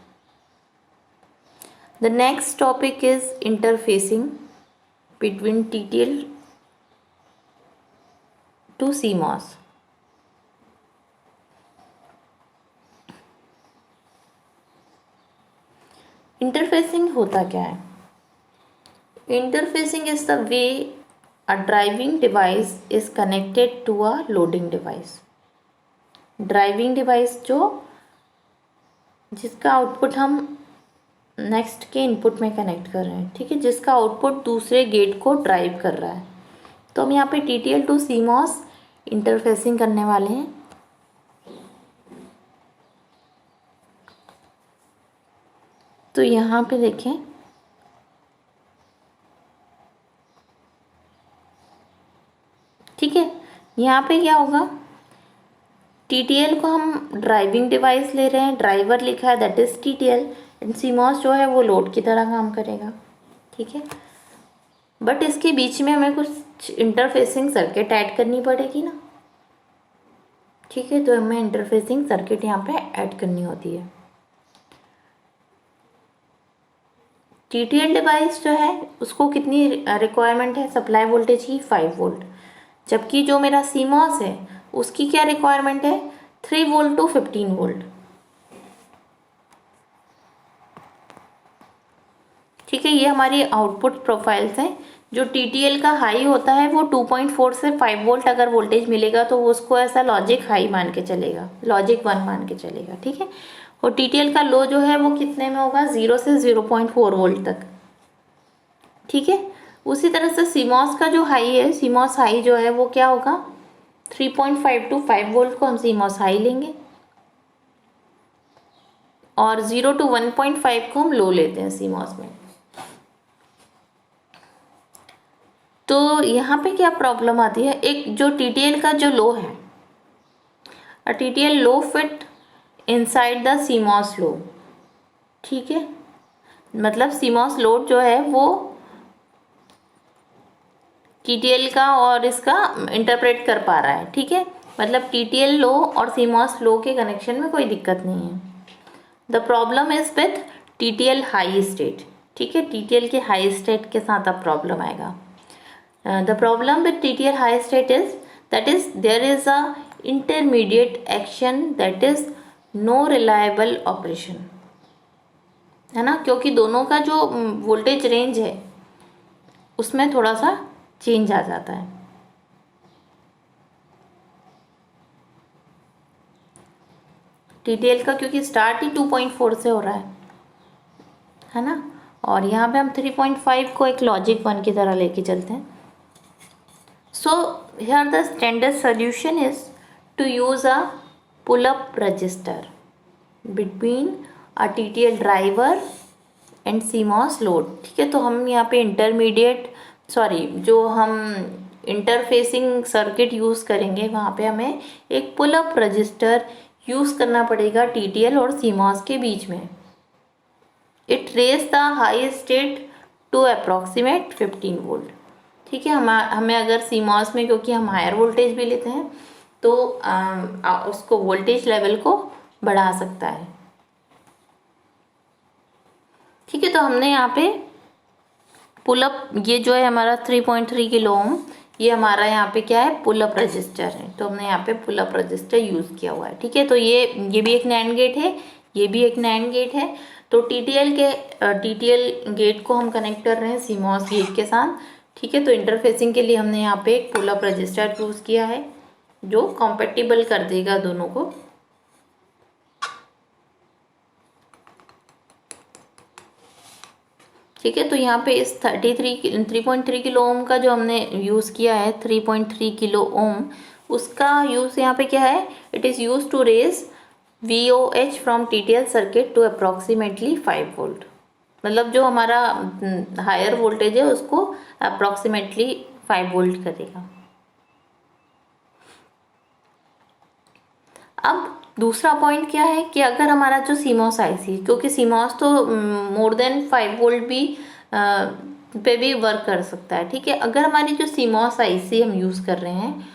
The next topic is interfacing between TTL to CMOS। Interfacing होता क्या है? Interfacing is the way a driving device is connected to a loading device. Driving device जो जिसका आउटपुट हम नेक्स्ट के इनपुट में कनेक्ट कर रहे हैं, ठीक है, जिसका आउटपुट दूसरे गेट को ड्राइव कर रहा है। तो हम यहाँ पे TTL टू CMOS इंटरफेसिंग करने वाले हैं। तो यहाँ पे देखें, ठीक है, यहाँ पे क्या होगा, TTL को हम ड्राइविंग डिवाइस ले रहे हैं, ड्राइवर लिखा है that is TTL, and CMOS जो है वो लोड की तरह काम करेगा। ठीक है, बट इसके बीच में हमें कुछ इंटरफेसिंग सर्किट ऐड करनी पड़ेगी ना। ठीक है, तो हमें इंटरफेसिंग सर्किट यहाँ पे ऐड करनी होती है। TTL डिवाइस जो है उसको कितनी रिक्वायरमेंट है सप्लाई वोल्टेज की, 5 वोल्ट, जबकि जो मेरा CMOS है उसकी क्या रिक्वायरमेंट है, 3 वोल्ट टू 15 वोल्ट। ठीक है, ये हमारी आउटपुट प्रोफाइल्स हैं। जो TTL का हाई होता है वो 2.4 से 5 वोल्ट अगर वोल्टेज मिलेगा तो वो उसको ऐसा लॉजिक हाई मान के चलेगा, लॉजिक 1 मान के चलेगा। ठीक है, और TTL का लो जो है वो कितने में होगा, 0 से 0.4 वोल्ट तक। ठीक है, उसी तरह से CMOS का जो हाई है, CMOS हाई जो है वो क्या होगा, 3.5 टू 5 वोल्ट को हम CMOS हाई लेंगे और 0 टू 1.5 को हम लो लेते हैं CMOS में। तो यहाँ पे क्या प्रॉब्लम आती है, एक जो TTL का जो लो है, TTL low fit inside the CMOS लो। ठीक है, मतलब CMOS लोड जो है वो TTL का और इसका इंटरप्रेट कर पा रहा है। ठीक है, मतलब TTL लो और CMOS लो के कनेक्शन में कोई दिक्कत नहीं है। The problem is with TTL high state. ठीक है, TTL के हाई स्टेट के साथ अब प्रॉब्लम आएगा। The problem with TTL high state is that is there is a intermediate action that is no reliable operation, है ना, क्योंकि दोनों का जो वोल्टेज रेंज है उसमें थोड़ा सा चेंज आ जाता है। TTL का क्योंकि स्टार्ट ही 2.4 से हो रहा है ना, और यहाँ पे हम 3.5 को एक लॉजिक 1 की तरह लेके चलते हैं। So here the standard solution is to use a pull-up resistor between a TTL driver and CMOS load। ठीक है, तो हम यहाँ पे जो हम इंटरफेसिंग सर्किट यूज़ करेंगे वहाँ पे हमें एक पुल-अप रजिस्टर यूज़ करना पड़ेगा TTL और CMOS के बीच में। It raise the high state to approximate 15 volt. ठीक है, हमें अगर CMOS में, क्योंकि हम हायर वोल्टेज भी लेते हैं, तो उसको वोल्टेज लेवल को बढ़ा सकता है। ठीक है, तो हमने यहाँ पे पुल अप, ये जो है हमारा 3.3 किलो ओम, ये हमारा यहाँ पे क्या है, पुल अप रजिस्टर है। तो हमने यहाँ पे पुल अप रजिस्टर यूज़ किया हुआ है। ठीक है, तो ये भी एक नैंड गेट है, ये भी एक नैंड गेट है। तो टीटीएल गेट को हम कनेक्ट कर रहे हैं सीमॉस गेट के साथ। ठीक है, तो इंटरफेसिंग के लिए हमने यहाँ पे एक पुल अप रजिस्टर यूज़ किया है जो कॉम्पेटिबल कर देगा दोनों को। ठीक है, तो यहाँ पे इस 3.3 किलो ओम का जो हमने यूज़ किया है, 3.3 किलो ओम, उसका यूज़ यहाँ पे क्या है, it is use to raise VOH from TTL circuit to approximately 5 volt. मतलब जो हमारा हायर वोल्टेज है उसको अप्रॉक्सीमेटली 5 वोल्ट करेगा। अब दूसरा पॉइंट क्या है कि अगर हमारा जो सीमॉस आईसी, क्योंकि सीमॉस तो मोर देन 5 वोल्ट भी पे भी वर्क कर सकता है। ठीक है, अगर हमारी जो सीमॉस आईसी हम यूज़ कर रहे हैं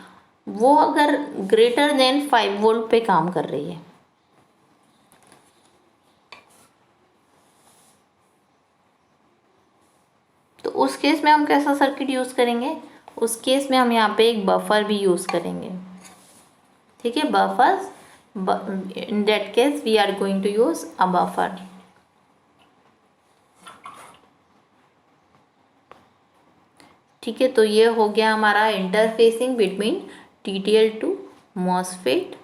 वो अगर ग्रेटर देन 5 वोल्ट पे काम कर रही है, तो उस केस में हम कैसा सर्किट यूज़ करेंगे, उस केस में हम यहाँ पे एक बफर भी यूज़ करेंगे। ठीक है, buffers, in that case we are going to use a buffer। ठीक है, तो ये हो गया हमारा interfacing between TTL to MOSFET।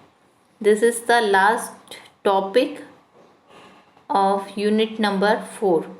This is the last topic of unit number 4।